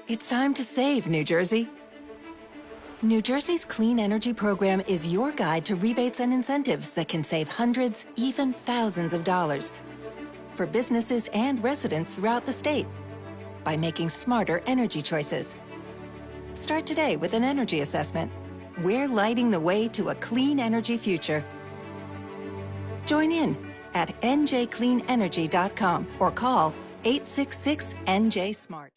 It's time to save, New Jersey. New Jersey's Clean Energy Program is your guide to rebates and incentives that can save hundreds, even thousands of dollars for businesses and residents throughout the state by making smarter energy choices. Start today with an energy assessment. We're lighting the way to a clean energy future. Join in at njcleanenergy.com or call 866-NJ-SMART.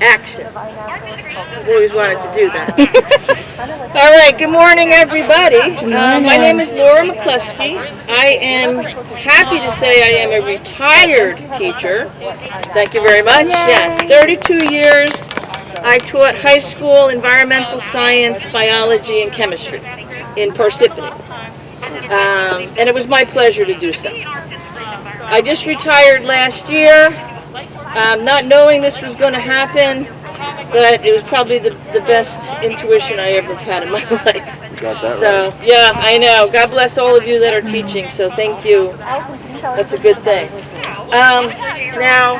Action. I've always wanted to do that. All right, good morning, everybody. My name is Laura McCluskey. I am happy to say I am a retired teacher. Thank you very much. Yes, 32 years. I taught high school environmental science, biology, and chemistry in Parsippany. And it was my pleasure to do so. I just retired last year. Not knowing this was going to happen, but it was probably the best intuition I ever had in my life. You got that so, right. Yeah, I know. God bless all of you that are teaching, so thank you. That's a good thing. Now,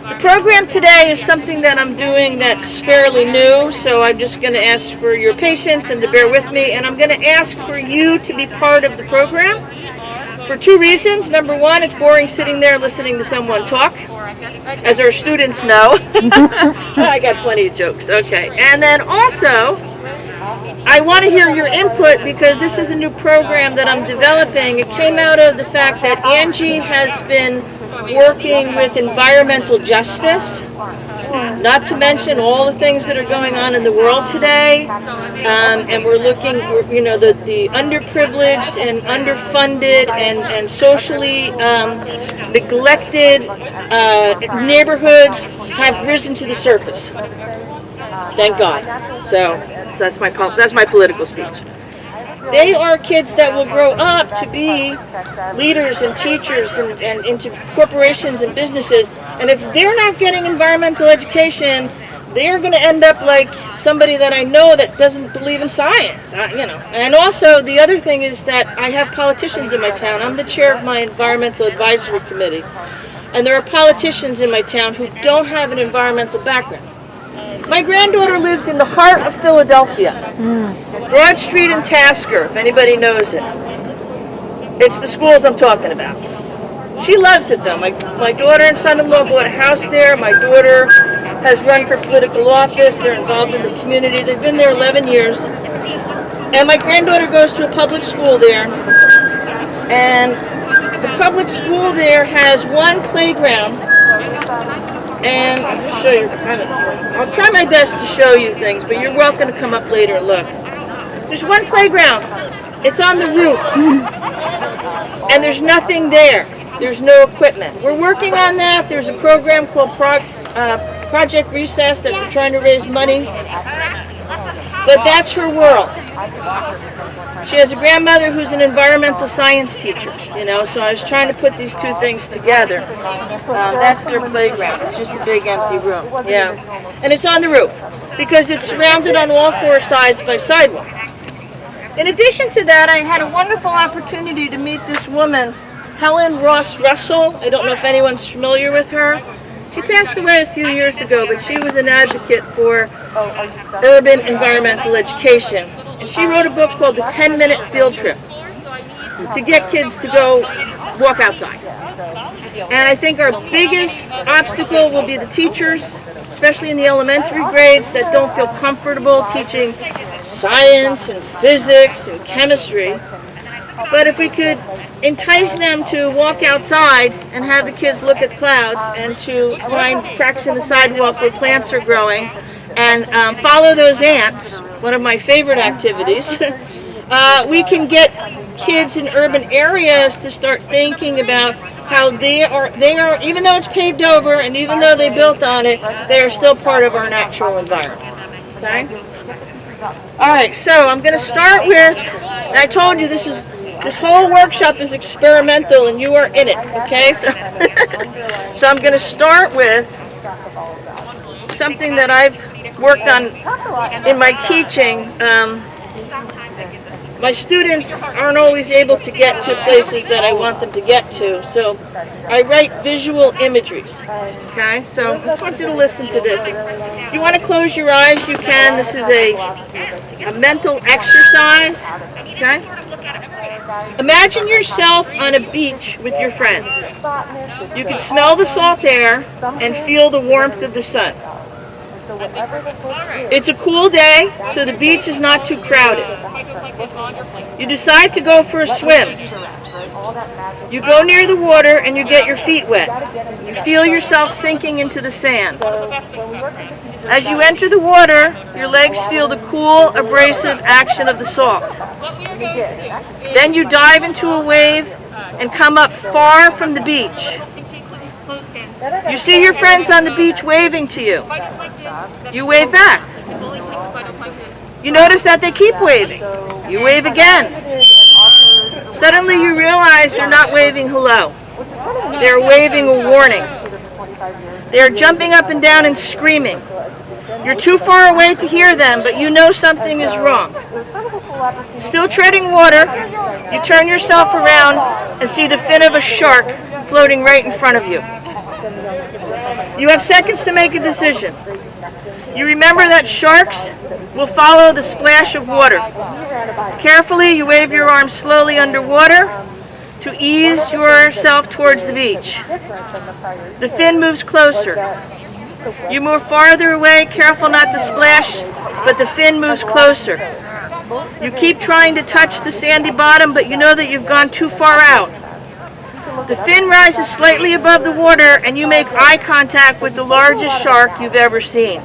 the program today is something that I'm doing that's fairly new, so I'm just going to ask for your patience and to bear with me, and I'm going to ask for you to be part of the program for two reasons. Number one, it's boring sitting there listening to someone talk, as our students know. I got plenty of jokes. Okay. And then also, I want to hear your input because this is a new program that I'm developing. It came out of the fact that ANJEE has been working with environmental justice, not to mention all the things that are going on in the world today, and we're looking, you know, the underprivileged and underfunded and socially neglected neighborhoods have risen to the surface. Thank God. So that's my political speech. They are kids that will grow up to be leaders and teachers and into corporations and businesses. And if they're not getting environmental education, they're going to end up like somebody that I know that doesn't believe in science. You know. And also the other thing is that I have politicians in my town. I'm the chair of my environmental advisory committee. And there are politicians in my town who don't have an environmental background. My granddaughter lives in the heart of Philadelphia, Broad Street in Tasker, if anybody knows it. It's the schools I'm talking about. She loves it though. My daughter and son-in-law bought a house there. My daughter has run for political office. They're involved in the community. They've been there 11 years. And my granddaughter goes to a public school there. And the public school there has one playground. And I'll just show you I'll try my best to show you things, but you're welcome to come up later and look. There's one playground. It's on the roof. And there's nothing there. There's no equipment. We're working on that. There's a program called Project Recess that we're trying to raise money. But that's her world. She has a grandmother who's an environmental science teacher, you know, so I was trying to put these two things together. That's their playground. It's just a big empty room. Yeah. And it's on the roof because it's surrounded on all four sides by sidewalk. In addition to that, I had a wonderful opportunity to meet this woman, Helen Ross Russell. I don't know if anyone's familiar with her. She passed away a few years ago, but she was an advocate for urban environmental education. And she wrote a book called The 10-Minute Field Trip to get kids to go walk outside. And I think our biggest obstacle will be the teachers, especially in the elementary grades, that don't feel comfortable teaching science and physics and chemistry. But if we could entice them to walk outside and have the kids look at clouds and to find cracks in the sidewalk where plants are growing and follow those ants, one of my favorite activities, we can get kids in urban areas to start thinking about how they are, even though it's paved over and even though they built on it, they are still part of our natural environment. Okay? All right, so I'm going to start with, I told you this whole workshop is experimental and you are in it, okay? So, so I'm going to start with something that I've worked on in my teaching. My students aren't always able to get to places that I want them to get to, so I write visual imageries, okay? So I just want you to listen to this. If you want to close your eyes, you can. This is a mental exercise, okay? Imagine yourself on a beach with your friends. You can smell the salt air and feel the warmth of the sun. It's a cool day, so the beach is not too crowded. You decide to go for a swim. You go near the water and you get your feet wet. You feel yourself sinking into the sand. As you enter the water, your legs feel the cool, abrasive action of the salt. Then you dive into a wave and come up far from the beach. You see your friends on the beach waving to you. You wave back. You notice that they keep waving. You wave again. Suddenly you realize they're not waving hello. They're waving a warning. They're jumping up and down and screaming. You're too far away to hear them, but you know something is wrong. Still treading water, you turn yourself around and see the fin of a shark floating right in front of you. You have seconds to make a decision. You remember that sharks will follow the splash of water. Carefully, you wave your arms slowly underwater to ease yourself towards the beach. The fin moves closer. You move farther away, careful not to splash, but the fin moves closer. You keep trying to touch the sandy bottom, but you know that you've gone too far out. The fin rises slightly above the water, and you make eye contact with the largest shark you've ever seen.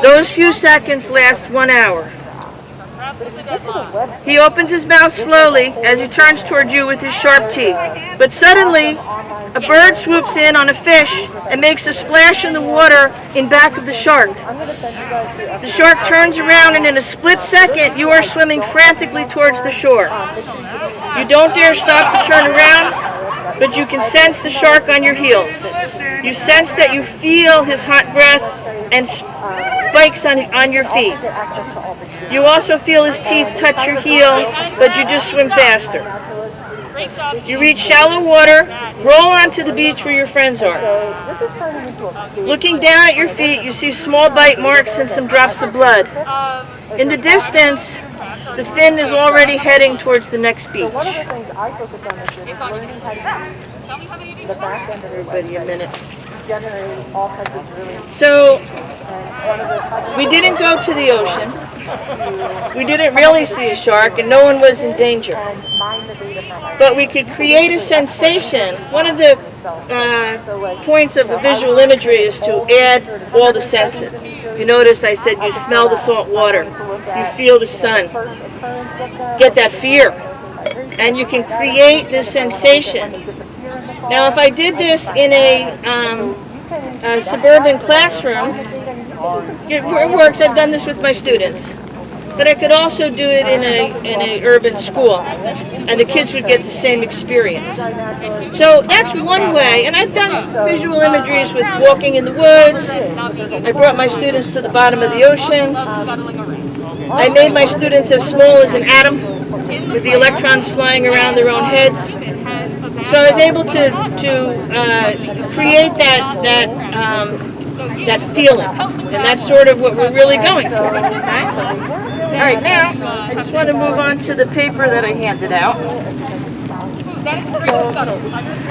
Those few seconds last 1 hour. He opens his mouth slowly as he turns toward you with his sharp teeth. But suddenly, a bird swoops in on a fish and makes a splash in the water in back of the shark. The shark turns around, and in a split second, you are swimming frantically towards the shore. You don't dare stop to turn around, but you can sense the shark on your heels. You sense that you feel his hot breath and spikes on your feet. You also feel his teeth touch your heel, but you just swim faster. You reach shallow water, roll onto the beach where your friends are. Looking down at your feet, you see small bite marks and some drops of blood. In the distance, the fin is already heading towards the next beach. Everybody a minute. So, we didn't go to the ocean. We didn't really see a shark, and no one was in danger. But we could create a sensation. One of the points of the visual imagery is to add all the senses. You notice I said you smell the salt water, you feel the sun, get that fear, and you can create this sensation. Now, if I did this in a suburban classroom, it works. I've done this with my students. But I could also do it in a urban school, and the kids would get the same experience. So that's one way, and I've done visual imageries with walking in the woods. I brought my students to the bottom of the ocean. I made my students as small as an atom, with the electrons flying around their own heads. So I was able to create that feeling, and that's sort of what we're really going for. Okay? All right, now I just want to move on to the paper that I handed out.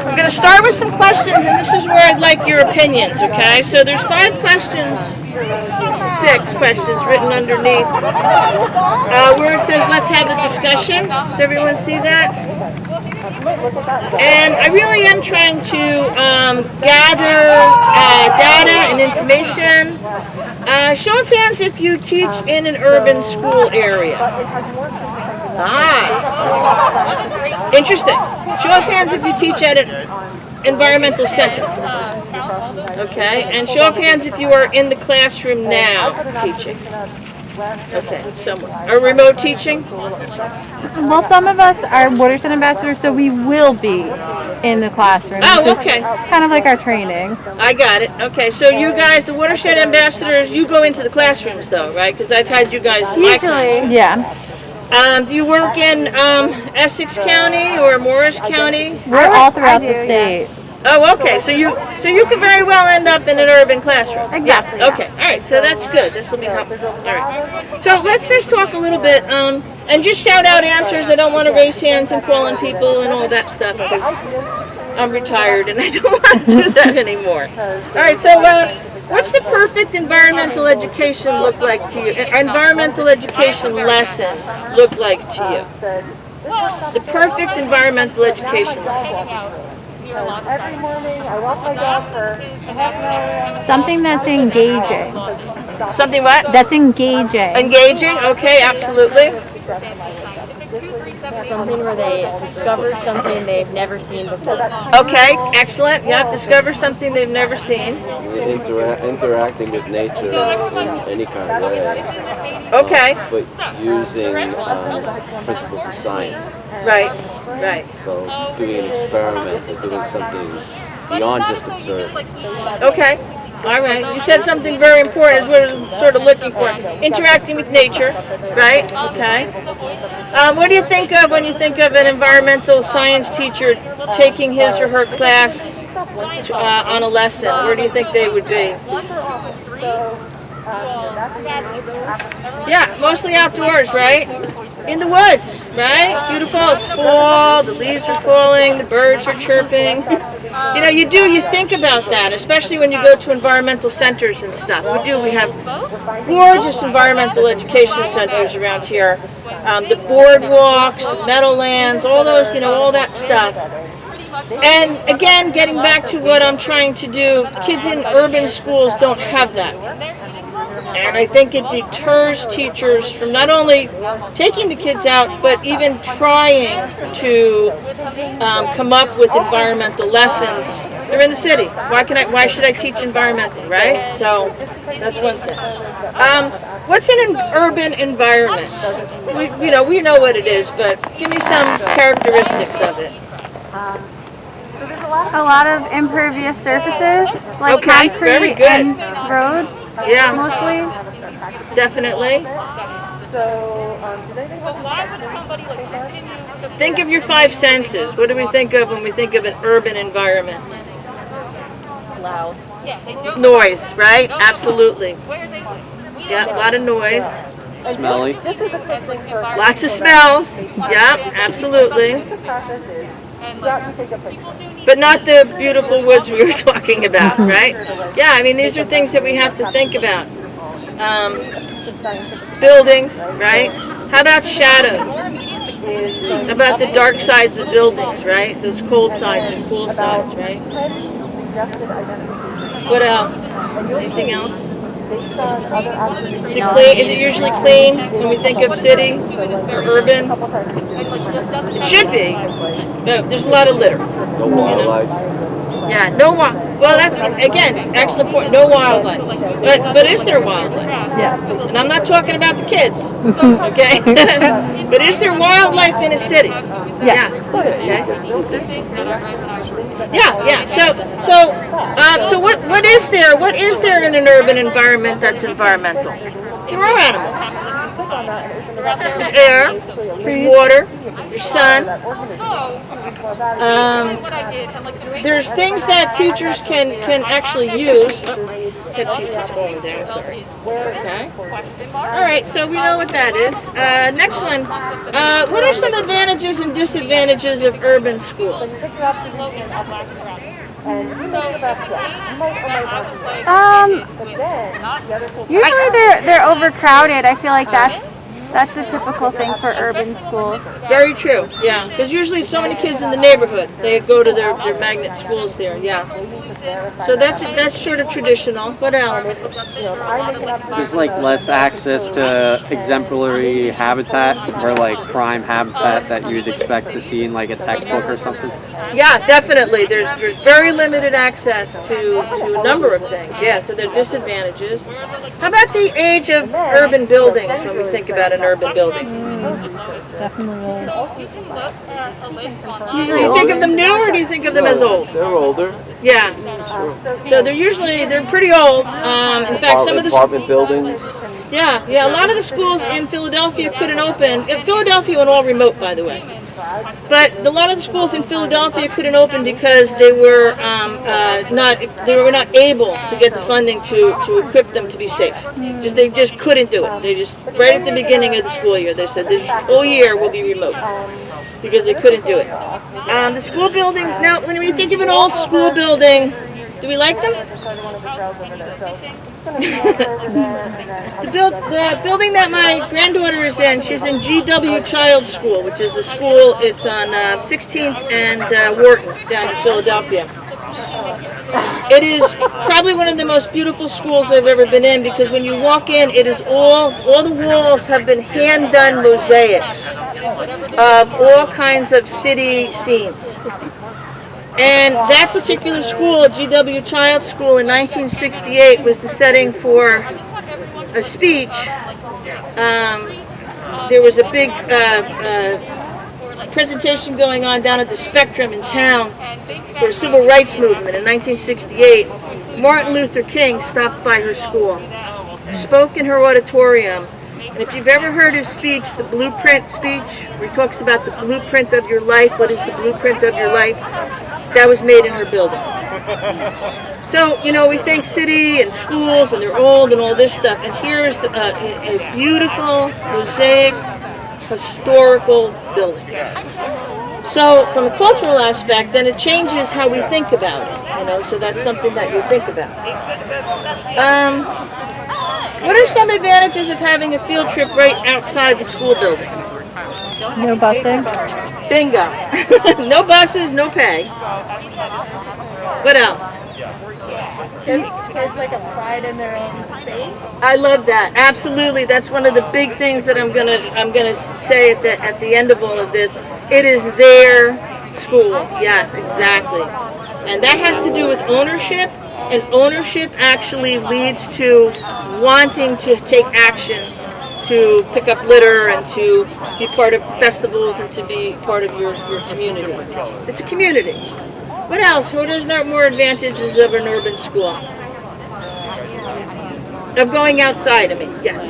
I'm going to start with some questions, and this is where I'd like your opinions, okay? So there's 5 questions. 6 questions written underneath where it says, let's have a discussion. Does everyone see that? And I really am trying to gather data and information. Show of hands if you teach in an urban school area. Interesting. Show of hands if you teach at an environmental center. Okay, and show of hands if you are in the classroom now teaching. Okay, someone. Or remote teaching? Well, some of us are watershed ambassadors, so we will be in the classroom. Oh, okay. Kind of like our training. I got it. Okay, so you guys, the watershed ambassadors, you go into the classrooms though, right? Because I've had you guys in my class. Yeah. Do you work in Essex County or Morris County? We're all throughout the state. Oh, okay. So you could very well end up in an urban classroom. Exactly. Yeah. Okay. All right. So that's good. This will be helpful. All right. So let's just talk a little bit and just shout out answers. I don't want to raise hands and call on people and all that stuff because I'm retired and I don't want to do that anymore. All right. So what's the perfect environmental education look like to you? Environmental education lesson look like to you? The perfect environmental education lesson. Every morning I walk my dog for half an hour. Something that's engaging. Something what? That's engaging. Engaging? Okay, absolutely. Something where they discover something they've never seen before. Okay, excellent. Yep, discover something they've never seen. Interacting with nature in any kind of way. Okay. But using principles of science. Right, right. So doing an experiment or doing something beyond just observe. Okay. All right. You said something very important is what I was sort of looking for. Interacting with nature, right? Okay. What do you think of when you think of an environmental science teacher taking his or her class on a lesson? Where do you think they would be? Yeah, mostly outdoors, right? In the woods, right? Beautiful. It's fall, the leaves are falling, the birds are chirping. You know, you think about that, especially when you go to environmental centers and stuff. We have gorgeous environmental education centers around here. The boardwalks, the meadowlands, all those, all that stuff. And again, getting back to what I'm trying to do, kids in urban schools don't have that. And I think it deters teachers from not only taking the kids out, but even trying to come up with environmental lessons. They're in the city. Why should I teach environmental, right? So that's one thing. What's an urban environment? We know what it is, but give me some characteristics of it. A lot of impervious surfaces, like Okay, very concrete good. and roads, Yeah, mostly. definitely. Think of your 5 senses. What do we think of when we think of an urban environment? Loud. Noise, right? Absolutely. Yeah, a lot of noise. Smelly. Lots of smells. Yeah, absolutely. But not the beautiful woods we were talking about, right? Yeah, I mean, these are things that we have to think about. Buildings, right? How about shadows? How about the dark sides of buildings, right? Those cold sides and cool sides, right? What else? Anything else? Is it clean? Is it usually clean when we think of city or urban? It should be, but there's a lot of litter. No wildlife. Yeah, no wildlife. Well, that's, again, excellent point. No wildlife. But is there wildlife? Yes. And I'm not talking about the kids, okay? But is there wildlife in a city? Yes. Yeah. So what is there? What is there in an urban environment that's environmental? There are animals. There's air. There's water. There's sun. There's things that teachers can actually use. Oh, my head piece is falling down. Sorry. Okay. All right. So we know what that is. Next one. What are some advantages and disadvantages of urban schools? And you make your best guess. You might or might not be right. But then, the other kids... Usually they're overcrowded. I feel like that's a typical thing for urban schools. Very true, yeah. Because usually so many kids in the neighborhood, they go to their magnet schools there, yeah. So that's sort of traditional. What else? There's like less access to exemplary habitat or like prime habitat that you'd expect to see in like a textbook or something. Yeah, definitely. There's very limited access to a number of things. Yeah, so there are disadvantages. How about the age of urban buildings when we think about an urban building? Definitely. Do you think of them new or do you think of them as old? They're older. Yeah. So they're pretty old. In fact, some of the apartment buildings. Yeah, a lot of the schools in Philadelphia couldn't open. Philadelphia went all remote, by the way. But a lot of the schools in Philadelphia couldn't open because they were not able to get the funding to equip them to be safe. They just couldn't do it. They just right at the beginning of the school year they said this whole year will be remote because they couldn't do it. The school building. Now, when we think of an old school building, do we like them? The building that my granddaughter is in, she's in GW Child's School, which is a school, it's on 16th and Wharton down in Philadelphia. It is probably one of the most beautiful schools I've ever been in because when you walk in, it is all the walls have been hand-done mosaics of all kinds of city scenes. And that particular school, GW Child's School in 1968, was the setting for a speech. There was a big presentation going on down at the Spectrum in town for a civil rights movement in 1968. Martin Luther King stopped by her school, spoke in her auditorium, and if you've ever heard his speech, the blueprint speech, where he talks about the blueprint of your life, what is the blueprint of your life, that was made in her building. So, we think city and schools and they're old and all this stuff, and here's a beautiful mosaic historical building. So from a cultural aspect, then it changes how we think about it, so that's something that you think about. What are some advantages of having a field trip right outside the school building? No busing. Bingo. No buses, no pay. What else? Kids like a pride in their own space. I love that. Absolutely. That's one of the big things that I'm gonna say at the end of all of this. It is their school. Yes, exactly. And that has to do with ownership, and ownership actually leads to wanting to take action, to pick up litter and to be part of festivals and to be part of your community. It's a community. What else? What are more advantages of an urban school? Of going outside, yes.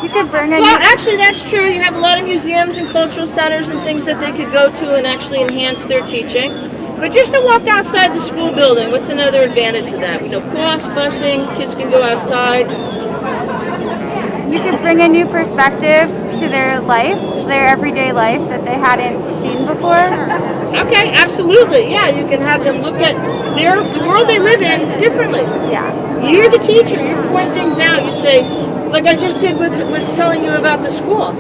You could bring in. Well, actually, that's true. You have a lot of museums and cultural centers and things that they could go to and actually enhance their teaching. But just to walk outside the school building, what's another advantage of that? Cost, busing, kids can go outside. You could bring a new perspective to their life, their everyday life that they hadn't seen before. Okay, absolutely. Yeah, you can have them look at the world they live in differently. Yeah. You're the teacher. You point things out. You say, like I just did with telling you about the school.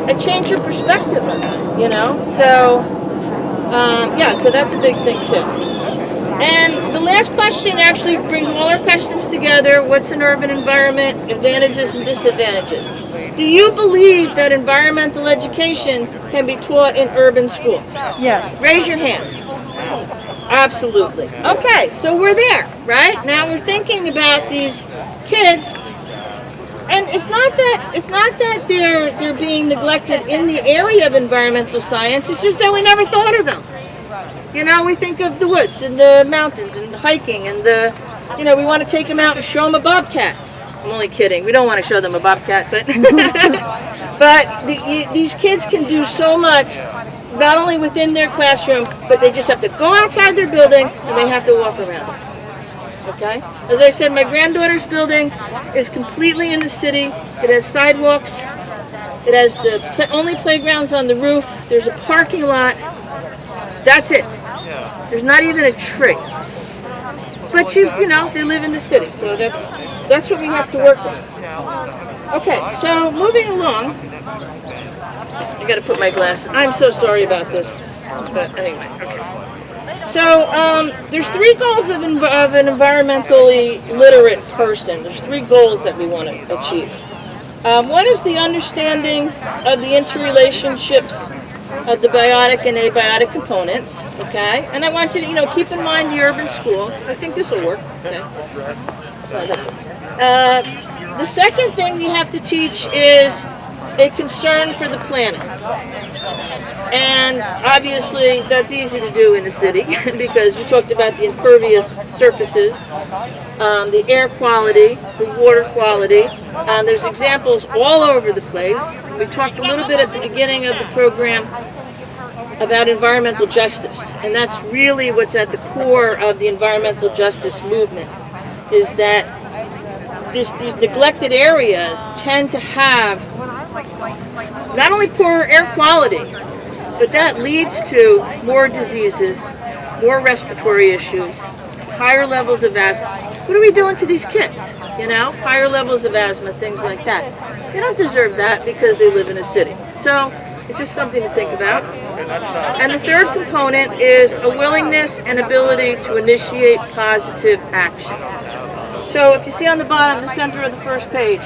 I changed your perspective on it, So, so that's a big thing too. And the last question actually brings all our questions together. What's an urban environment? Advantages and disadvantages. Do you believe that environmental education can be taught in urban schools? Yes. Raise your hand. Absolutely. Okay, so we're there, right? Now we're thinking about these kids, and it's not that they're being neglected in the area of environmental science. It's just that we never thought of them. We think of the woods and the mountains and hiking and we want to take them out and show them a bobcat. I'm only kidding. We don't want to show them a bobcat, but these kids can do so much, not only within their classroom, but they just have to go outside their building and they have to walk around. Okay? As I said, my granddaughter's building is completely in the city. It has sidewalks. It has the only playgrounds on the roof. There's a parking lot. That's it. There's not even a tree. But you know, they live in the city, so that's what we have to work with. Okay, so moving along. I gotta put my glasses. I'm so sorry about this, but anyway. Okay. So there's 3 goals of an environmentally literate person. There's 3 goals that we want to achieve. One is the understanding of the interrelationships of the biotic and abiotic components, okay? And I want you to, keep in mind the urban schools. I think this will work, okay? The second thing we have to teach is a concern for the planet. And obviously that's easy to do in the city because you talked about the impervious surfaces, the air quality, the water quality. There's examples all over the place. We talked a little bit at the beginning of the program about environmental justice, and that's really what's at the core of the environmental justice movement, is that these neglected areas tend to have not only poor air quality, but that leads to more diseases, more respiratory issues, higher levels of asthma. What are we doing to these kids? Higher levels of asthma, things like that. They don't deserve that because they live in a city. So it's just something to think about. And the third component is a willingness and ability to initiate positive action. So if you see on the bottom, the center of the first page,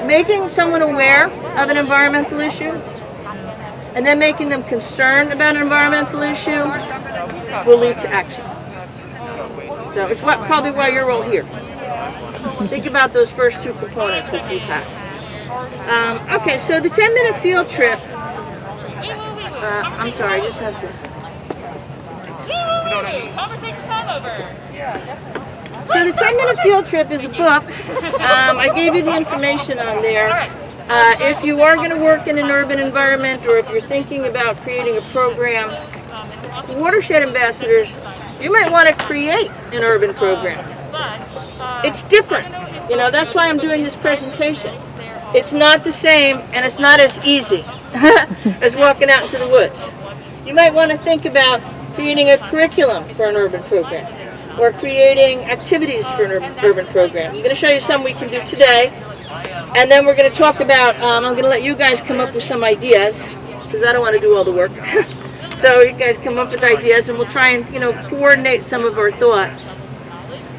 making someone aware of an environmental issue and then making them concerned about an environmental issue will lead to action. So it's probably why you're all here. Think about those first 2 components which we've had. Okay, so the 10-minute field trip, I'm sorry, I just have to. So the 10-minute field trip is a book. I gave you the information on there. If you are going to work in an urban environment, or if you're thinking about creating a program, watershed ambassadors, you might want to create an urban program. It's different. That's why I'm doing this presentation. It's not the same, and it's not as easy as walking out into the woods. You might want to think about creating a curriculum for an urban program, or creating activities for an urban program. I'm going to show you some we can do today, and then we're going to talk about, I'm going to let you guys come up with some ideas, because I don't want to do all the work. So you guys come up with ideas, and we'll try and, coordinate some of our thoughts.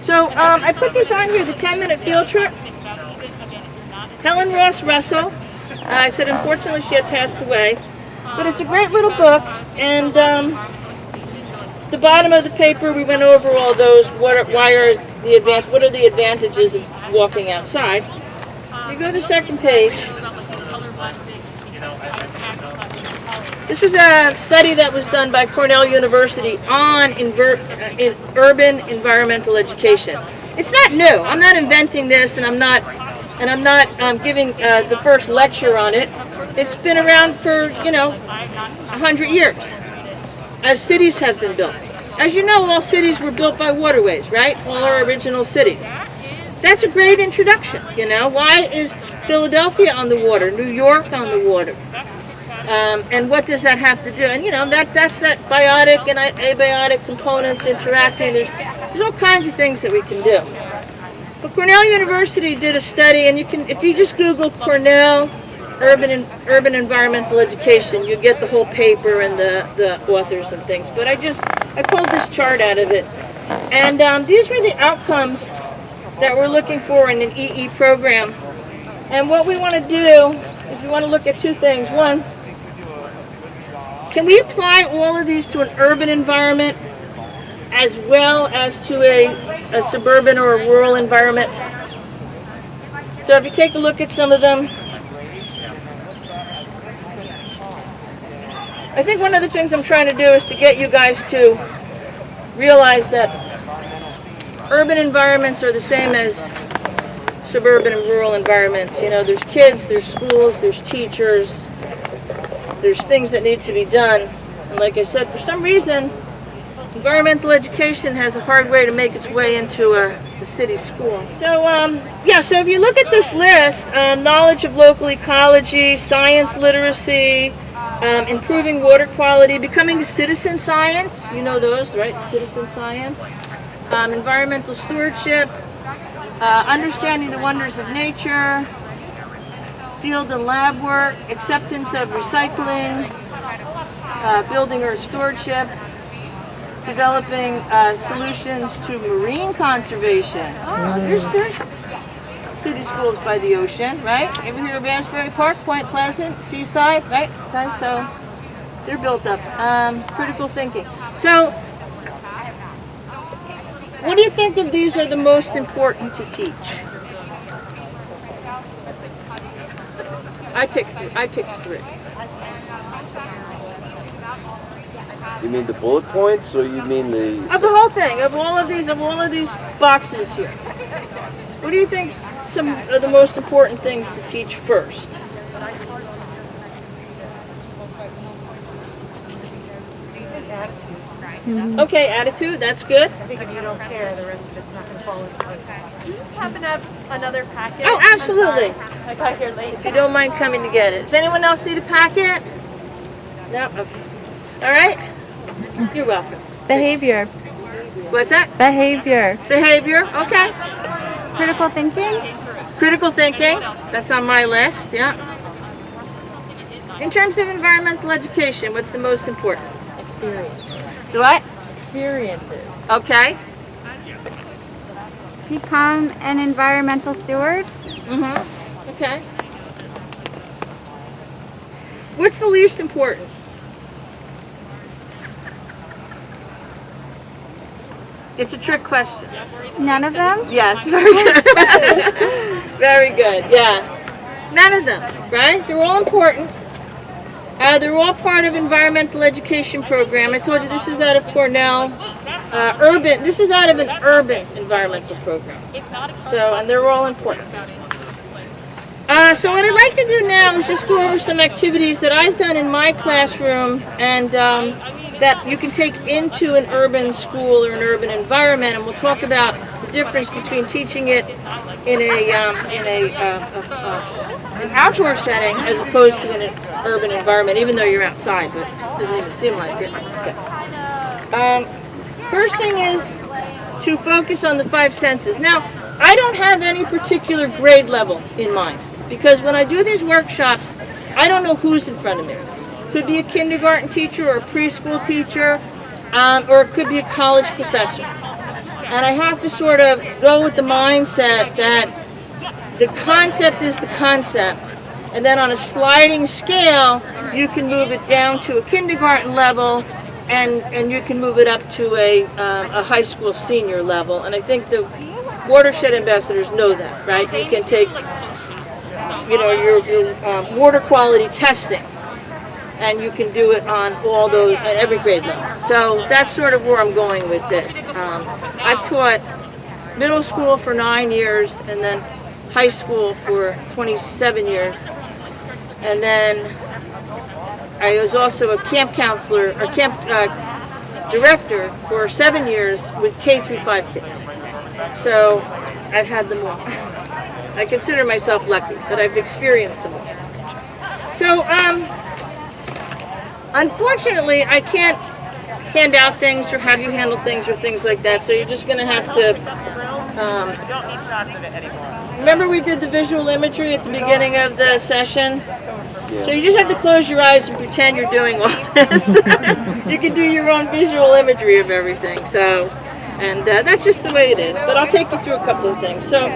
So I put this on here, the 10-minute field trip. Helen Ross Russell. I said unfortunately she had passed away, but it's a great little book, and the bottom of the paper we went over all those. What are the advantages of walking outside? You go to the second page. This was a study that was done by Cornell University on urban environmental education. It's not new. I'm not inventing this, and I'm not giving the first lecture on it. It's been around for 100 years, as cities have been built. As you know, all cities were built by waterways, right? All our original cities. That's a great introduction. Why is Philadelphia on the water? New York on the water? And what does that have to do? And that's that biotic and abiotic components interacting. There's all kinds of things that we can do. But Cornell University did a study, and if you just Google Cornell urban environmental education, you get the whole paper and the authors and things. But I pulled this chart out of it, and these were the outcomes that we're looking for in an EE program. And what we want to do, if you want to look at 2 things. One, can we apply all of these to an urban environment as well as to a suburban or a rural environment? So if you take a look at some of them, I think one of the things I'm trying to do is to get you guys to realize that urban environments are the same as suburban and rural environments. There's kids, there's schools, there's teachers, there's things that need to be done. And like I said, for some reason, environmental education has a hard way to make its way into a city school. So, so if you look at this list, knowledge of local ecology, science literacy, improving water quality, becoming a citizen science, you know those, right? Citizen science. Environmental stewardship, understanding the wonders of nature, field and lab work, acceptance of recycling, building earth stewardship, developing solutions to marine conservation. Oh, there's city schools by the ocean, right? Ever hear of Asbury Park, Point Pleasant, Seaside, right? Okay, so they're built up. Critical thinking. So, what do you think of these are the most important to teach? I picked three. You mean the bullet points, or you mean the... Of the whole thing, of all of these boxes here. What do you think some of the most important things to teach first? Okay, attitude, that's good. I think if you don't care, the rest of it's not going to fall into place. Do you just happen to have another packet? Oh, absolutely. I got here late. If you don't mind coming to get it. Does anyone else need a packet? No? Okay. All right? You're welcome. Behavior. What's that? Behavior. Behavior, okay. Critical thinking. Critical thinking, that's on my list, yeah. In terms of environmental education, what's the most important? Experience. The what? Experiences. Okay. Become an environmental steward. Mm-hmm. Okay. What's the least important? It's a trick question. None of them. Yes, very good. Very good, yeah. None of them, right? They're all important. They're all part of environmental education program. I told you this is out of Cornell. This is out of an urban environmental program. So, and they're all important. So what I'd like to do now is just go over some activities that I've done in my classroom and that you can take into an urban school or an urban environment, and we'll talk about the difference between teaching it in an outdoor setting as opposed to in an urban environment, even though you're outside, but it doesn't even seem like it. Okay. First thing is to focus on the 5 senses. Now, I don't have any particular grade level in mind, because when I do these workshops, I don't know who's in front of me. Could be a kindergarten teacher or a preschool teacher, or it could be a college professor. And I have to sort of go with the mindset that the concept is the concept, and then on a sliding scale, you can move it down to a kindergarten level, and you can move it up to a high school senior level. And I think the watershed ambassadors know that, right? You can take, your water quality testing, and you can do it on all those at every grade level. So that's sort of where I'm going with this. I've taught middle school for 9 years, and then high school for 27 years, and then I was also a camp counselor or camp director for 7 years with K through 5 kids. So I've had them all. I consider myself lucky, but I've experienced them all. So unfortunately, I can't hand out things or have you handle things or things like that, so you're just going to have to remember we did the visual imagery at the beginning of the session? Yeah. So you just have to close your eyes and pretend you're doing all this. You can do your own visual imagery of everything. So, and that's just the way it is. But I'll take you through a couple of things. So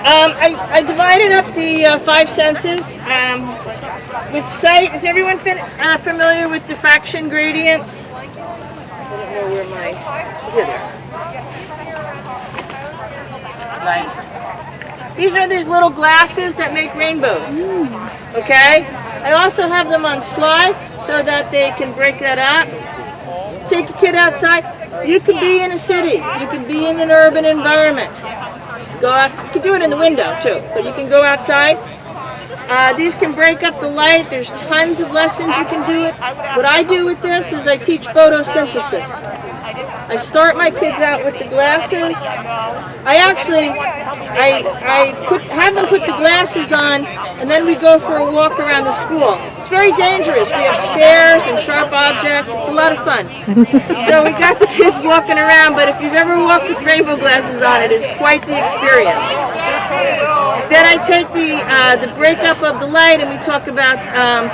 I divided up the 5 senses. With sight, is everyone familiar with diffraction gradients? I don't know where here they are. Nice. These are these little glasses that make rainbows. Okay? I also have them on slides so that they can break that up. Take a kid outside. You could be in a city. You could be in an urban environment. Go out. You can do it in the window too, but you can go outside. These can break up the light. There's tons of lessons you can do it. What I do with this is I teach photosynthesis. I start my kids out with the glasses. I have them put the glasses on, and then we go for a walk around the school. It's very dangerous. We have stairs and sharp objects. It's a lot of fun. So we got the kids walking around, but if you've ever walked with rainbow glasses on, it is quite the experience. Then I take the breakup of the light, and we talk about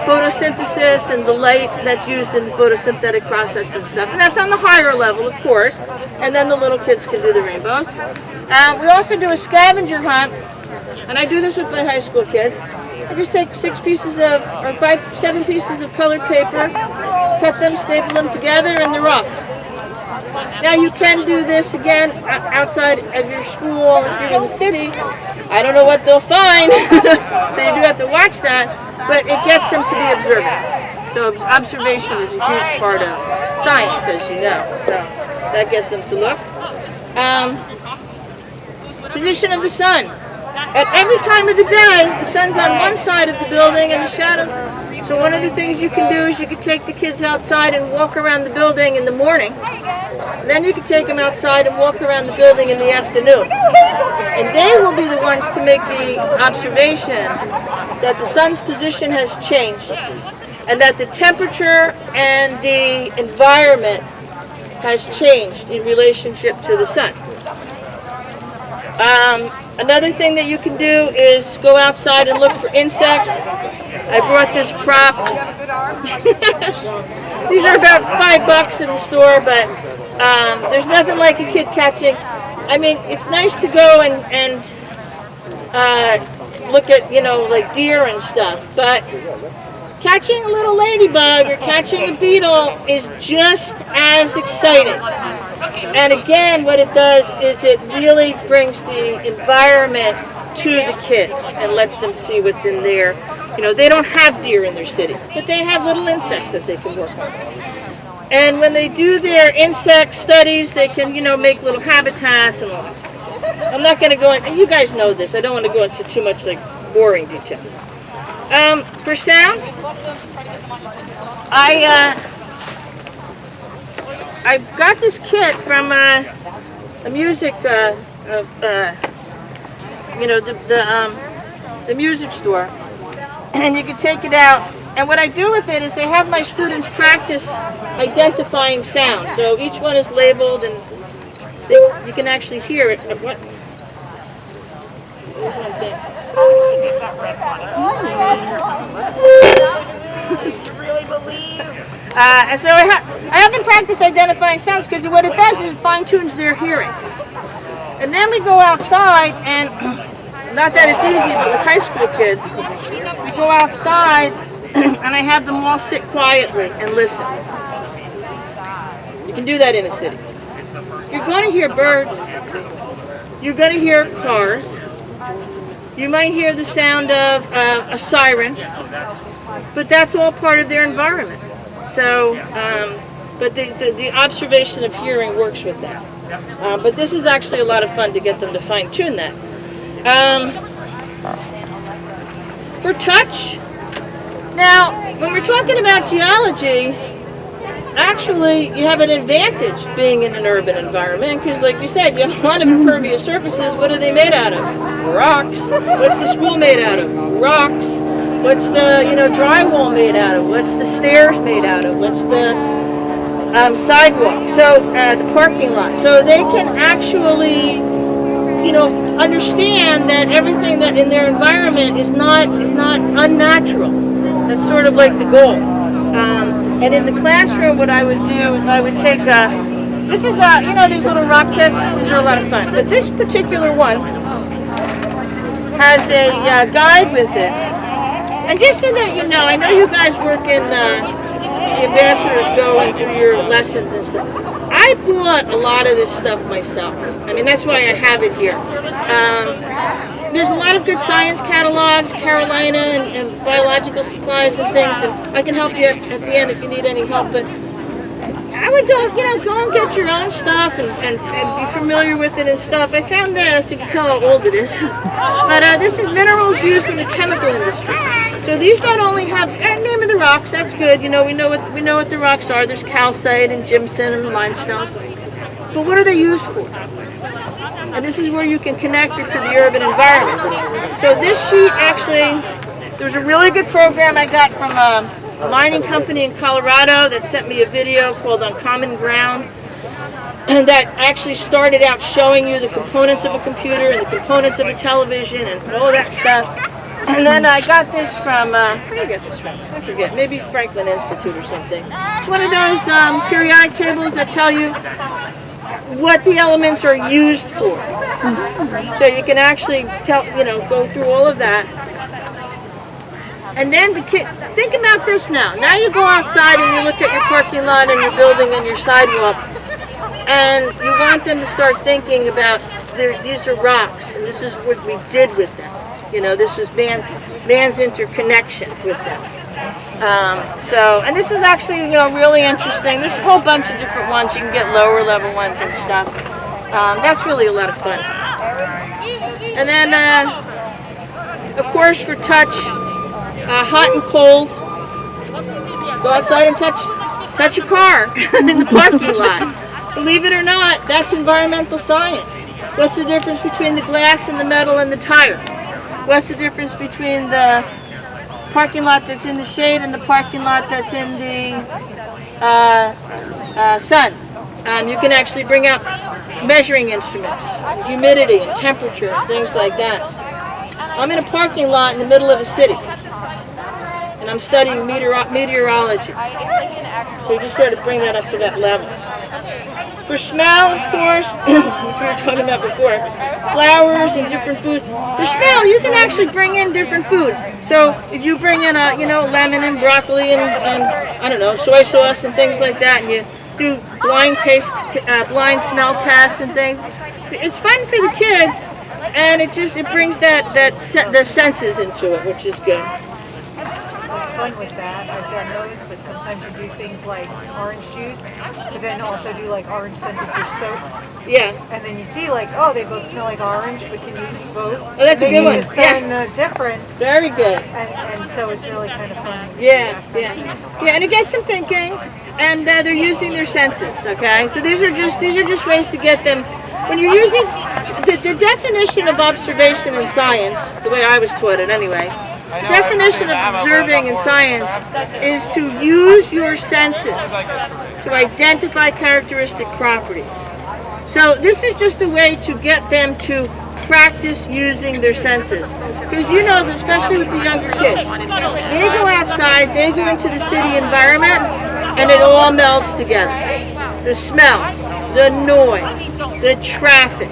photosynthesis and the light that's used in the photosynthetic process and stuff. And that's on the higher level, of course. And then the little kids can do the rainbows. We also do a scavenger hunt, and I do this with my high school kids. I just take 7 pieces of colored paper, cut them, staple them together, and they're off. Now you can do this again outside of your school if you're in the city. I don't know what they'll find, so you do have to watch that, but it gets them to be observant. So observation is a huge part of science, as you know, so that gets them to look. Position of the sun. At every time of the day, the sun's on one side of the building and the shadows. So one of the things you can do is you can take the kids outside and walk around the building in the morning. And then you can take them outside and walk around the building in the afternoon. And they will be the ones to make the observation that the sun's position has changed and that the temperature and the environment has changed in relationship to the sun. Another thing that you can do is go outside and look for insects. I brought this prop. These are about $5 in the store, but there's nothing like a kid catching. I mean, it's nice to go and look at, like deer and stuff, but catching a little ladybug or catching a beetle is just as exciting. And again, what it does is it really brings the environment to the kids and lets them see what's in there. They don't have deer in their city, but they have little insects that they can work on. And when they do their insect studies, they can, make little habitats and all that stuff. I'm not going to go into, you guys know this, I don't want to go into too much boring detail. For sound, I got this kit from a music, the music store, and you can take it out. And what I do with it is I have my students practice identifying sound. So each one is labeled, and you can actually hear it. And so I have them practice identifying sounds because what it does is it fine-tunes their hearing. And then we go outside, and not that it's easy, but with high school kids, we go outside and I have them all sit quietly and listen. You can do that in a city. You're going to hear birds. You're going to hear cars. You might hear the sound of a siren, but that's all part of their environment. So, but the observation of hearing works with that. But this is actually a lot of fun to get them to fine-tune that. For touch, now, when we're talking about geology, actually, you have an advantage being in an urban environment because, like you said, you have a lot of impervious surfaces. What are they made out of? Rocks. What's the school made out of? Rocks. What's the, drywall made out of? What's the stairs made out of? What's the sidewalk? So, the parking lot. So they can actually, understand that everything that in their environment is not unnatural. That's sort of like the goal. And in the classroom, what I would do is I would take this is these little rock kits. These are a lot of fun. But this particular one has a guide with it. And just so that you know, I know you guys work in the ambassadors go and do your lessons and stuff. I bought a lot of this stuff myself. I mean, that's why I have it here. There's a lot of good science catalogs, Carolina and biological supplies and things, and I can help you at the end if you need any help. But I would go and get your own stuff and be familiar with it and stuff. I found this, you can tell how old it is. But this is minerals used in the chemical industry. So these not only have name of the rocks, that's good. You know, we know what the rocks are. There's calcite and gypsum and limestone. But what are they used for? And this is where you can connect it to the urban environment. So this sheet actually, there's a really good program I got from a mining company in Colorado that sent me a video called On Common Ground. And that actually started out showing you the components of a computer and the components of a television and all of that stuff. And then I got this from, where did I get this from? I forget, maybe Franklin Institute or something. It's one of those periodic tables that tell you what the elements are used for. So you can actually tell, go through all of that. And then think about this now. Now you go outside and you look at your parking lot and your building and your sidewalk, and you want them to start thinking about these are rocks, and this is what we did with them. This is man's interconnection with them. And this is actually, really interesting. There's a whole bunch of different ones. You can get lower level ones and stuff. That's really a lot of fun. And then, of course, for touch, hot and cold, go outside and touch a car in the parking lot. Believe it or not, that's environmental science. What's the difference between the glass and the metal and the tire? What's the difference between the parking lot that's in the shade and the parking lot that's in the sun? You can actually bring out measuring instruments, humidity and temperature and things like that. I'm in a parking lot in the middle of a city, and I'm studying meteorology. So we just sort of bring that up to that level. For smell, of course, which we were talking about before, flowers and different foods. For smell, you can actually bring in different foods. So if you bring in lemon and broccoli and I don't know, soy sauce and things like that, and you do blind smell tests and things, it's fun for the kids, and it brings the senses into it, which is good. What's fun with that, I've done those, but sometimes you do things like orange juice, but then also do like orange scented dish soap. Yeah. And then you see they both smell like orange, but can you eat both? Oh, that's a good one. Yeah. The difference. Very good. And so it's really kind of fun. Yeah, and it gets them thinking, and they're using their senses. Okay, so these are just ways to get them. When you're using the definition of observation in science, the way I was taught it anyway. The definition of observing in science is to use your senses to identify characteristic properties. So this is just a way to get them to practice using their senses. Because especially with the younger kids, they go outside, they go into the city environment, and it all melds together. The smells, the noise, the traffic.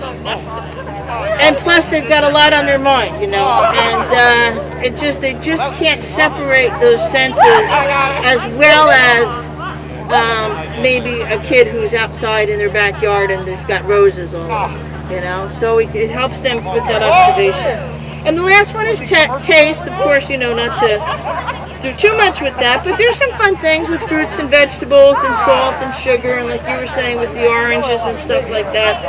And plus, they've got a lot on their mind, and they just can't separate those senses as well as maybe a kid who's outside in their backyard and they've got roses on them, So it helps them with that observation. And the last one is taste, of course, not to do too much with that, but there's some fun things with fruits and vegetables and salt and sugar, and like you were saying with the oranges and stuff like that.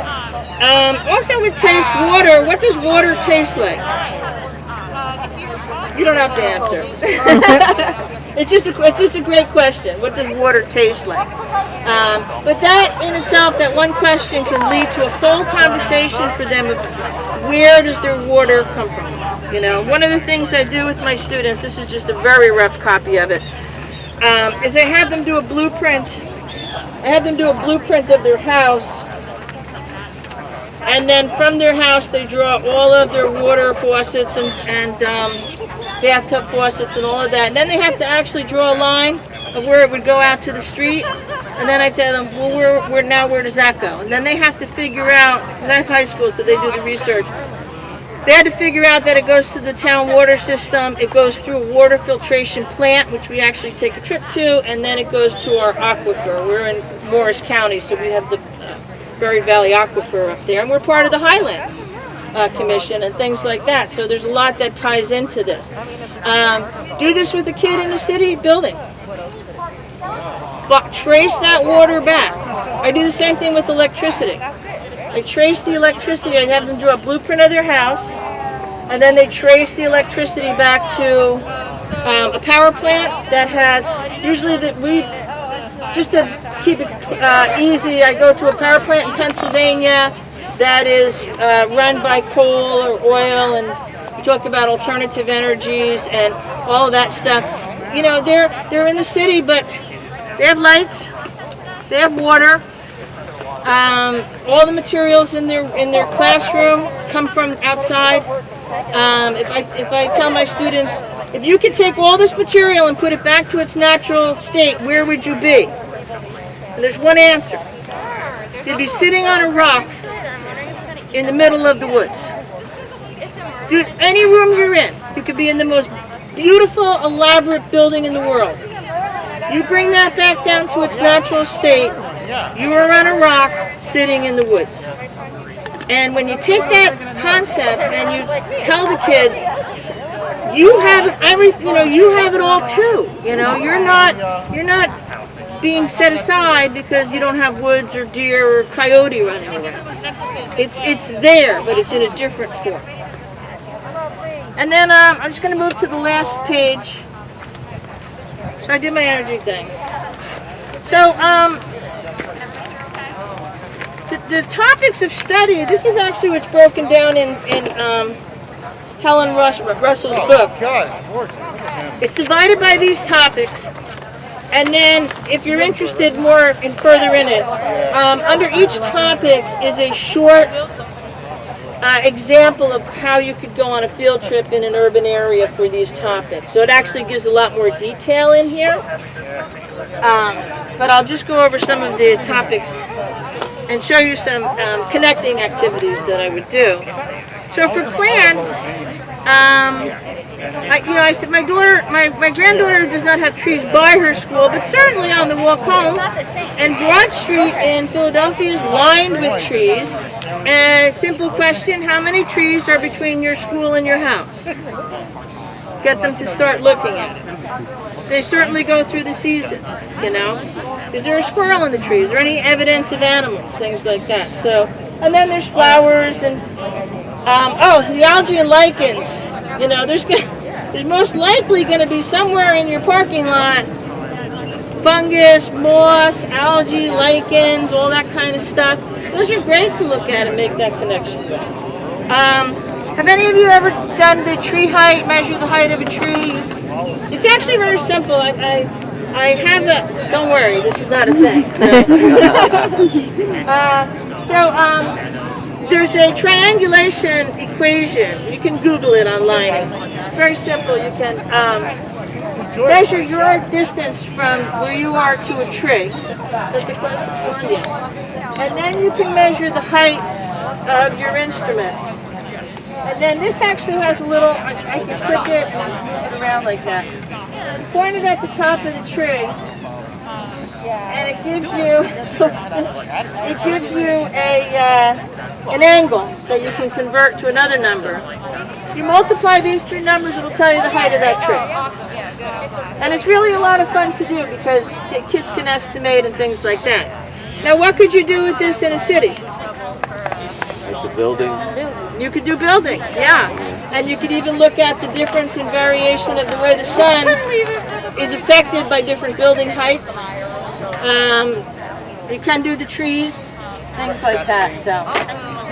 Also with taste, water. What does water taste like? You don't have to answer. It's just a great question. What does water taste like? But that in itself, that one question can lead to a whole conversation for them of where does their water come from? One of the things I do with my students, this is just a very rough copy of it, is I have them do a blueprint. I have them do a blueprint of their house. And then from their house, they draw all of their water faucets and bathtub faucets and all of that. And then they have to actually draw a line of where it would go out to the street. And then I tell them, well, where does that go? And then they have to figure out, because I have high school, so they do the research. They had to figure out that it goes to the town water system, it goes through a water filtration plant, which we actually take a trip to, and then it goes to our aquifer. We're in Morris County, so we have the Buried Valley Aquifer up there, and we're part of the Highlands Commission and things like that. So there's a lot that ties into this. Do this with a kid in a city building. But trace that water back. I do the same thing with electricity. I trace the electricity. I have them do a blueprint of their house, and then they trace the electricity back to a power plant that has, usually just to keep it easy, I go to a power plant in Pennsylvania that is run by coal or oil, and we talk about alternative energies and all of that stuff. You know, they're in the city, but they have lights, they have water. All the materials in their classroom come from outside. If I tell my students, if you could take all this material and put it back to its natural state, where would you be? And there's one answer. You'd be sitting on a rock in the middle of the woods. Dude, any room you're in, you could be in the most beautiful, elaborate building in the world. You bring that back down to its natural state, you are on a rock sitting in the woods. And when you take that concept and you tell the kids, you have you have it all too. You know, you're not being set aside because you don't have woods or deer or coyote running around. It's there, but it's in a different form. And then I'm just going to move to the last page. So I did my energy thing. So the topics of study, this is actually what's broken down in Helen Ross Russell's book. It's divided by these topics, and then if you're interested more and further in it, under each topic is a short example of how you could go on a field trip in an urban area for these topics. So it actually gives a lot more detail in here, but I'll just go over some of the topics and show you some connecting activities that I would do. So for plants, I said my granddaughter does not have trees by her school, but certainly on the walk home. And Broad Street in Philadelphia is lined with trees. And simple question, how many trees are between your school and your house? Get them to start looking at it. They certainly go through the seasons, you know. Is there a squirrel in the trees? Is there any evidence of animals? Things like that. So, and then there's flowers and the algae and lichens. You know, there's most likely going to be somewhere in your parking lot fungus, moss, algae, lichens, all that kind of stuff. Those are great to look at and make that connection. Have any of you ever done the tree height, measure the height of a tree? It's actually very simple. I have a, don't worry, this is not a thing. So, there's a triangulation equation. You can Google it online. It's very simple. You can measure your distance from where you are to a tree. That's the closest one, yeah. And then you can measure the height of your instrument. And then this actually has a little, I can click it and put it around like that. Point it at the top of the tree, and it gives you an angle that you can convert to another number. If you multiply these three numbers, it'll tell you the height of that tree. And it's really a lot of fun to do because the kids can estimate and things like that. Now, what could you do with this in a city? It's a building. You could do buildings, yeah. And you could even look at the difference in variation of the way the sun is affected by different building heights. You can do the trees, things like that. So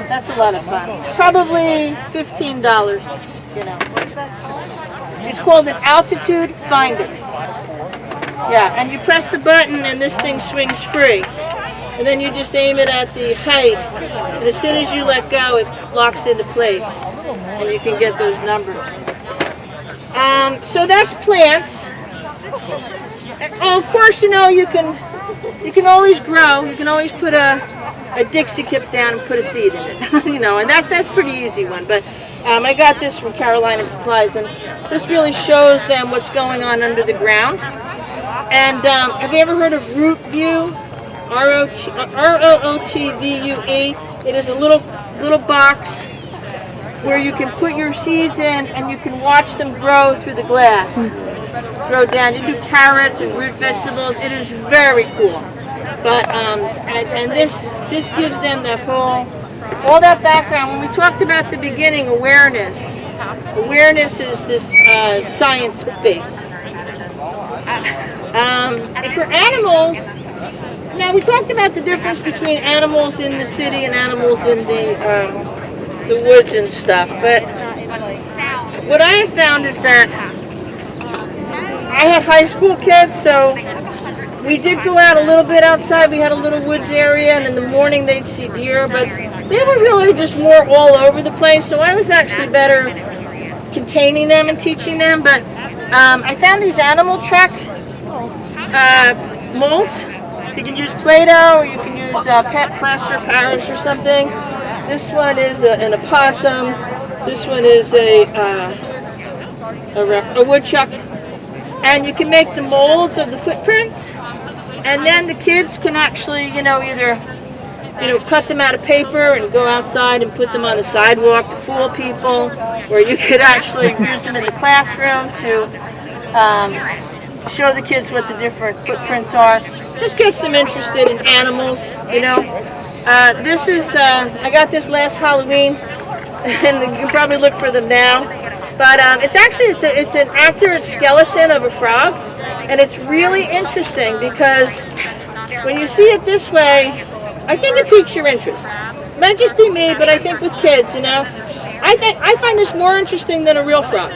that's a lot of fun. Probably $15, you know. It's called an altitude finder. Yeah, and you press the button and this thing swings free. And then you just aim it at the height, and as soon as you let go, it locks into place, and you can get those numbers. So that's plants. Oh, of course, you know, you can always grow. You can always put a Dixie cup down and put a seed in it, you know, and that's a pretty easy one. But I got this from Carolina Supplies, and this really shows them what's going on under the ground. And have you ever heard of root view? ROOTVUE. It is a little box where you can put your seeds in and you can watch them grow through the glass. Grow down. You do carrots and root vegetables. It is very cool. But and this gives them that all that background. When we talked about the beginning, awareness, Awareness is this science base. And for animals, now we talked about the difference between animals in the city and animals in the woods and stuff, but what I have found is that I had high school kids, so we did go out a little bit outside. We had a little woods area, and in the morning they'd see deer, but they were really just more all over the place, so I was actually better containing them and teaching them. But I found these animal track molds. You can use Play-Doh, or you can use pet plaster of Paris or something. This one is an opossum. This one is a woodchuck. And you can make the molds of the footprints, and then the kids can actually, either, cut them out of paper and go outside and put them on the sidewalk to fool people, or you could actually use them in the classroom to show the kids what the different footprints are. Just gets them interested in animals, This is, I got this last Halloween, and you can probably look for them now. But it's an accurate skeleton of a frog, and it's really interesting because when you see it this way, I think it piques your interest. It might just be me, but I think with kids, I find this more interesting than a real frog.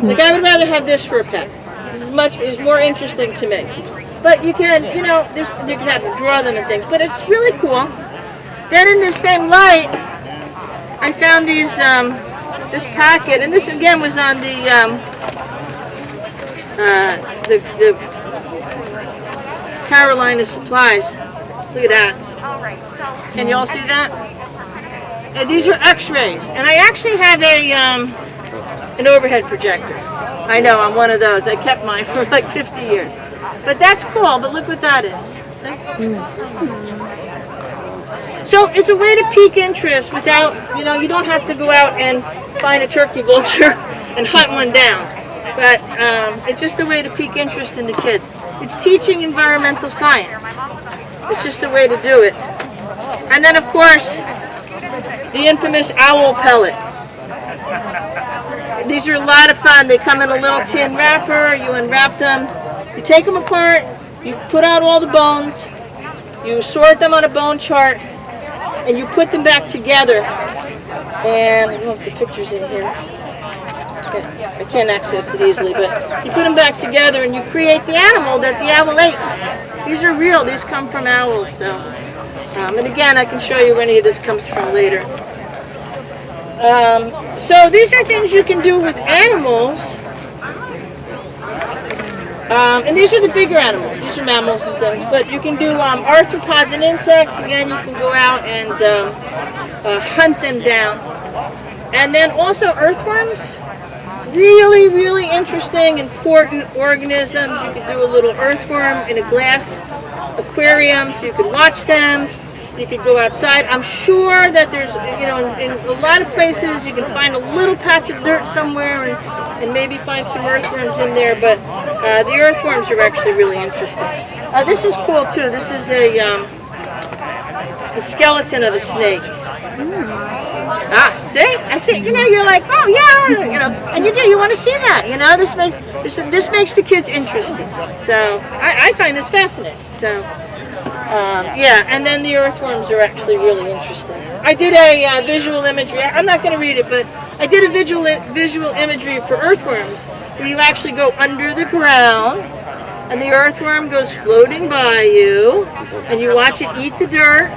Like, I would rather have this for a pet. It's more interesting to me. But you can, you can have to draw them and things, but it's really cool. Then in the same light, I found these. This packet, and this again was on the Carolina Supplies. Look at that. Can you all see that? And these are X-rays, and I actually have an overhead projector. I know, I'm one of those. I kept mine for like 50 years. But that's cool. But look what that is. See? So it's a way to pique interest without, you don't have to go out and find a turkey vulture and hunt one down. But it's just a way to pique interest in the kids. It's teaching environmental science. It's just a way to do it. And then, of course, the infamous owl pellet. These are a lot of fun. They come in a little tin wrapper. You unwrap them. You take them apart. You put out all the bones. You sort them on a bone chart. And you put them back together. And I don't know if the picture's in here. I can't access it easily, but you put them back together and you create the animal that the owl ate. These are real. These come from owls. So, and again, I can show you where any of this comes from later. So these are things you can do with animals. And these are the bigger animals. These are mammals and things. But you can do arthropods and insects. Again, you can go out and hunt them down. And then also earthworms. Really, really interesting, important organisms. You can do a little earthworm in a glass aquarium so you can watch them. You could go outside. I'm sure that there's, in a lot of places you can find a little patch of dirt somewhere and maybe find some earthworms in there, but the earthworms are actually really interesting. This is cool too. This is the skeleton of a snake. See? I see. You're like, oh yeah, and you want to see that. This makes the kids interested. So I find this fascinating. So. And then the earthworms are actually really interesting. I did a visual imagery. I'm not going to read it, but I did a visual imagery for earthworms where you actually go under the ground and the earthworm goes floating by you and you watch it eat the dirt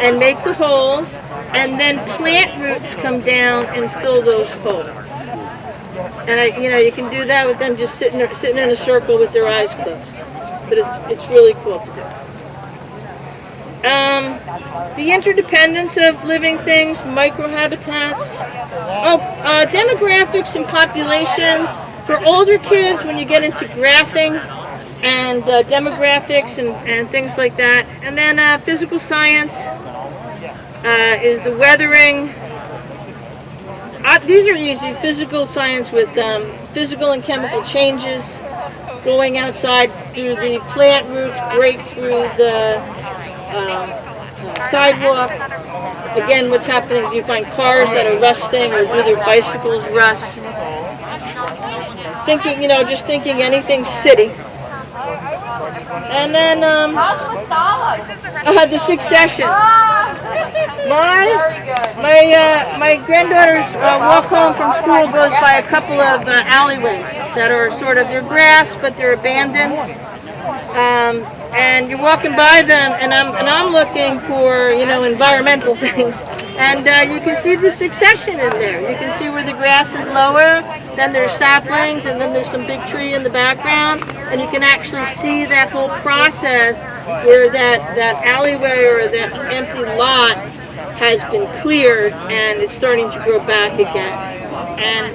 and make the holes, and then plant roots come down and fill those holes. And you can do that with them just sitting in a circle with their eyes closed. But it's really cool to do. The interdependence of living things, microhabitats, demographics and populations. For older kids, when you get into graphing and demographics and things like that. And then physical science is the weathering. These are easy. Physical science with physical and chemical changes. Going outside, do the plant roots break through the sidewalk. Again, what's happening? Do you find cars that are rusting, or do their bicycles rust? Thinking, just thinking anything city. And then the succession. My granddaughter's walk home from school goes by a couple of alleyways that are sort of, they're grass, but they're abandoned. And you're walking by them, and I'm looking for environmental things, and you can see the succession in there. You can see where the grass is lower, then there's saplings, and then there's some big tree in the background, and you can actually see that whole process where that alleyway or that empty lot has been cleared and it's starting to grow back again. And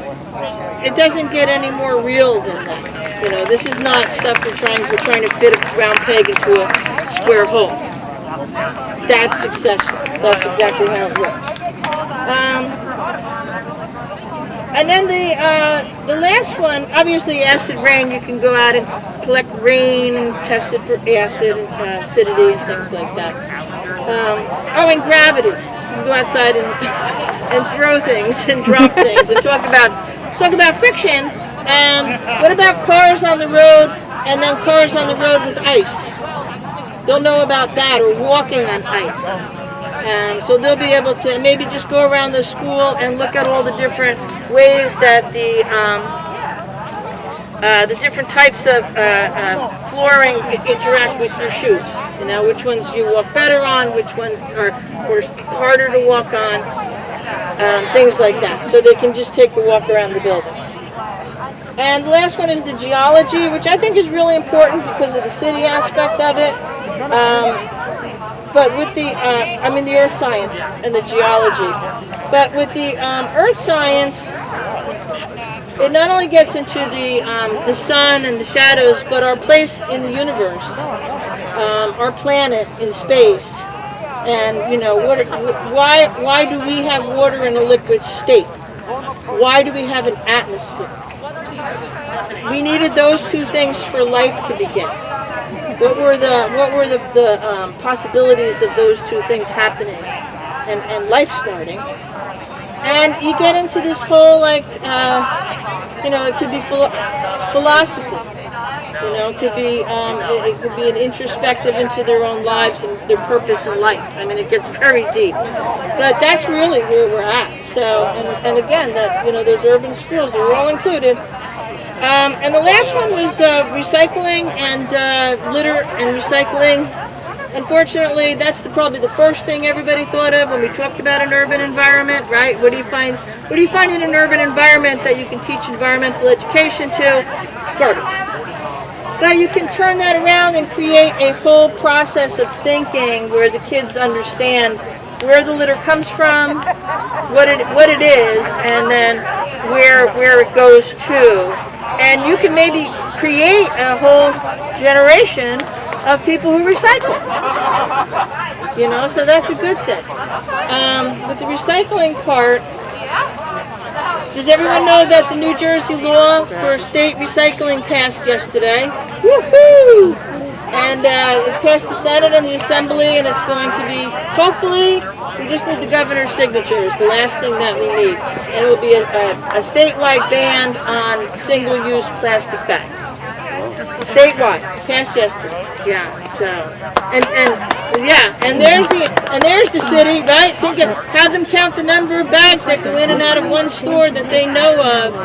it doesn't get any more real than that. This is not stuff we're trying to fit a round peg into a square hole. That's succession. That's exactly how it works. And then the last one, obviously acid rain, you can go out and collect rain, test it for acid and acidity and things like that. And gravity. You can go outside and throw things and drop things and talk about friction. What about cars on the road, and then cars on the road with ice? They'll know about that, or walking on ice. So they'll be able to maybe just go around the school and look at all the different ways that the different types of flooring interact with your shoes. Which ones you walk better on, which ones are harder to walk on, things like that. So they can just take a walk around the building. And the last one is the geology, which I think is really important because of the city aspect of it. But with the earth science and the geology. But with the earth science, it not only gets into the sun and the shadows, but our place in the universe, our planet in space, and why do we have water in a liquid state? Why do we have an atmosphere? We needed those two things for life to begin. What were the possibilities of those two things happening and life starting? And you get into this whole it could be philosophy. It could be an introspective into their own lives and their purpose in life. It gets very deep, but that's really where we're at. So, and again, those urban schools, they're all included. And the last one was recycling and litter and recycling. Unfortunately, that's probably the first thing everybody thought of when we talked about an urban environment, right? What do you find in an urban environment that you can teach environmental education to? Garbage. But you can turn that around and create a whole process of thinking where the kids understand where the litter comes from, what it is, and then where it goes to. And you can maybe create a whole generation of people who recycle. So that's a good thing. With the recycling part, does everyone know that the New Jersey law for state recycling passed yesterday? Woohoo! And it passed the Senate and the Assembly, and it's going to be, hopefully, we just need the governor's signature. It's the last thing that we need. And it will be a statewide ban on single-use plastic bags. Statewide, passed yesterday. Yeah. So, and there's the city, right? Have them count the number of bags that go in and out of one store that they know of,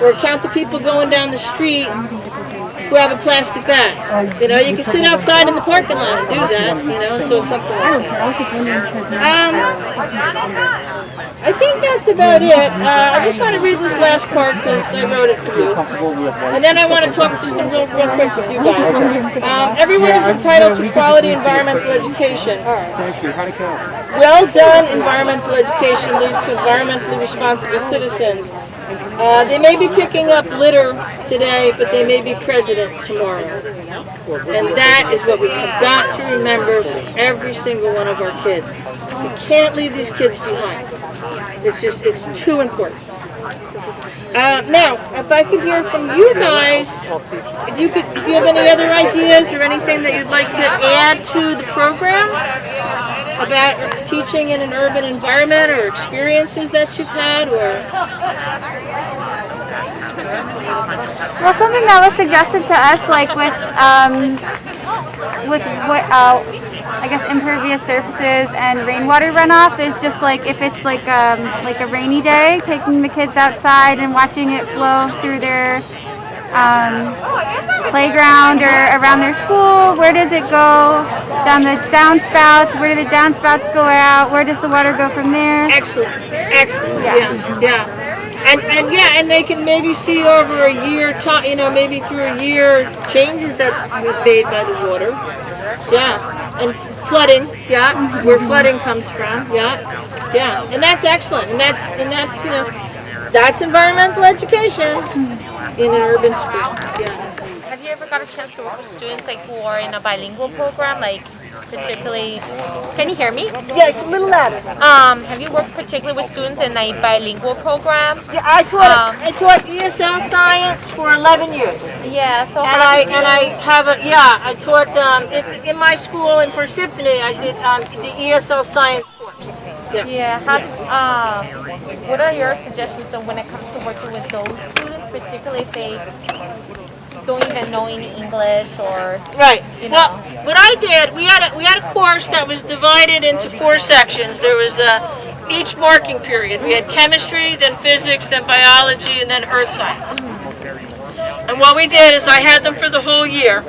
or count the people going down the street who have a plastic bag. You can sit outside in the parking lot and do that. So something like that. I think that's about it. I just want to read this last part because I wrote it for you. And then I want to talk just real quick with you guys. Everyone is entitled to quality environmental education. Well done environmental education leads to environmentally responsible citizens. They may be picking up litter today, but they may be president tomorrow. And that is what we have got to remember for every single one of our kids. We can't leave these kids behind. It's too important. Now, if I could hear from you guys, if you have any other ideas or anything that you'd like to add to the program. about teaching in an urban environment, or experiences that you've had, or? Well, something that was suggested to us, like with what I guess impervious surfaces and rainwater runoff, is just like if it's like a rainy day, taking the kids outside and watching it flow through their playground or around their school. Where does it go? Down the downspouts. Where do the downspouts go out? Where does the water go from there? Excellent. Yeah. And they can maybe see over a year, maybe through a year, changes that was made by the water. Yeah, and flooding. Yeah, where flooding comes from. Yeah, and that's excellent. And that's that's environmental education in an urban school. Yeah. Have you ever got a chance to work with students like who are in a bilingual program, like particularly? Can you hear me? Yeah, it's a little louder. Have you worked particularly with students in a bilingual program? Yeah, I taught ESL science for 11 years. Yeah. So I taught in my school in Parsippany. I did the ESL science course. Yeah. What are your suggestions when it comes to working with those students, particularly if they don't even know any English or? Right. Well, what I did, we had a course that was divided into 4 sections. There was each marking period. We had chemistry, then physics, then biology, and then earth science. And what we did is I had them for the whole year,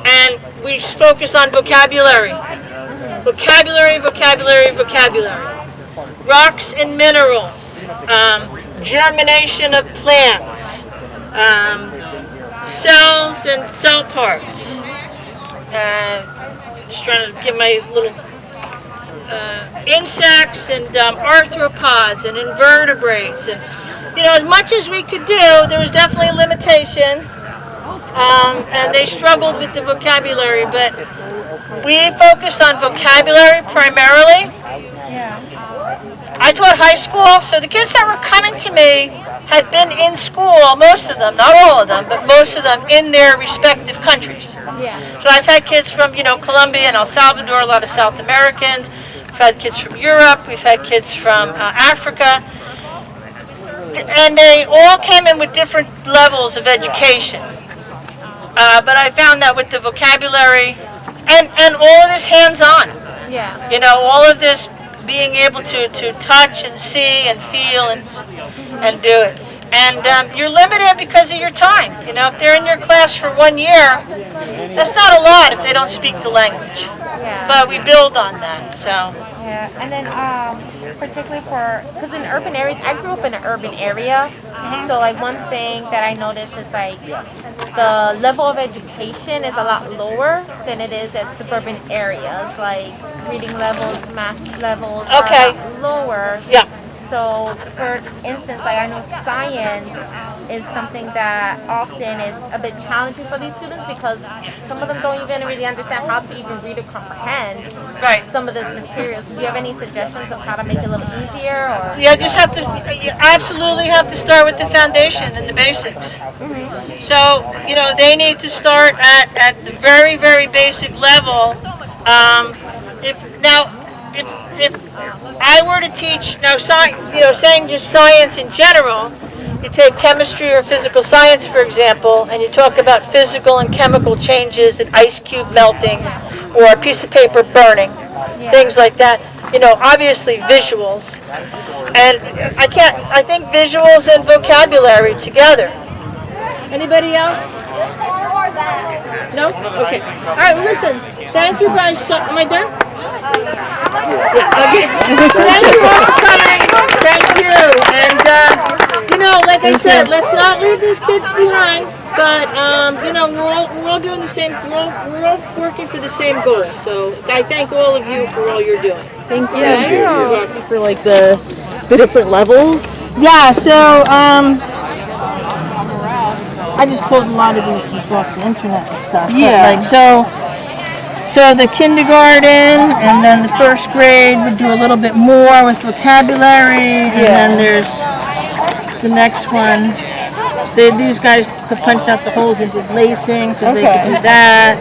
and we focus on vocabulary. Vocabulary. Rocks and minerals, germination of plants, cells and cell parts. Just trying to give my little insects and arthropods and invertebrates, and as much as we could do, there was definitely a limitation, and they struggled with the vocabulary, but we focused on vocabulary primarily. I taught high school, so the kids that were coming to me had been in school, most of them, not all of them, but most of them in their respective countries. Yeah. So I've had kids from, Colombia and El Salvador, a lot of South Americans. We've had kids from Europe. We've had kids from Africa. And they all came in with different levels of education. But I found that with the vocabulary and all of this hands-on. Yeah. All of this being able to touch and see and feel and do it. And you're limited because of your time. If they're in your class for 1 year, that's not a lot if they don't speak the language. Yeah. But we build on that, so. Yeah, and then particularly because in urban areas, I grew up in an urban area, so like one thing that I noticed is like the level of education is a lot lower than it is at suburban areas, like reading levels, math levels are a lot lower. Yeah. So, for instance, like I know science is something that often is a bit challenging for these students because some of them don't even really understand how to even read or comprehend some of this materials. Do you have any suggestions of how to make it a little easier? Or? You absolutely have to start with the foundation and the basics. So, they need to start at the very, very basic level. If I were to teach saying just science in general, you take chemistry or physical science, for example, and you talk about physical and chemical changes, an ice cube melting, or a piece of paper burning, things like that. Obviously visuals, and I think visuals and vocabulary together. Anybody else? No? Okay. All right. Well, listen. Thank you guys. Am I done? Okay. Thank you all for coming. Thank you. And like I said, let's not leave these kids behind. But we're all doing the same. We're all working for the same goal. So I thank all of you for all you're doing. Thank you. For like the different levels. Yeah. So I just pulled a lot of these just off the internet and stuff. Yeah. So the kindergarten and then the first grade would do a little bit more with vocabulary, and then there's the next one. These guys could punch out the holes and did lacing because they could do that.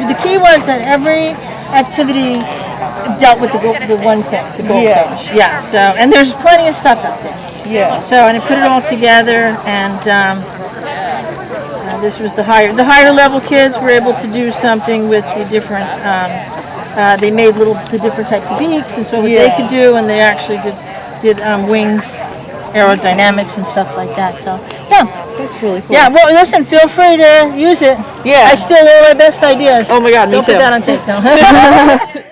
The key was that every activity dealt with the one thing, the goldfinch. Yeah. So, and there's plenty of stuff out there. Yeah. So, and I put it all together, and this was the higher level kids were able to do something with the different. They made the different types of beaks, and so what they could do, and they actually did wings, aerodynamics, and stuff like that. So, yeah. That's really cool. Yeah, well, listen, feel free to use it. Yeah. I steal all my best ideas. Oh my God, me too. Don't put that on tape, though.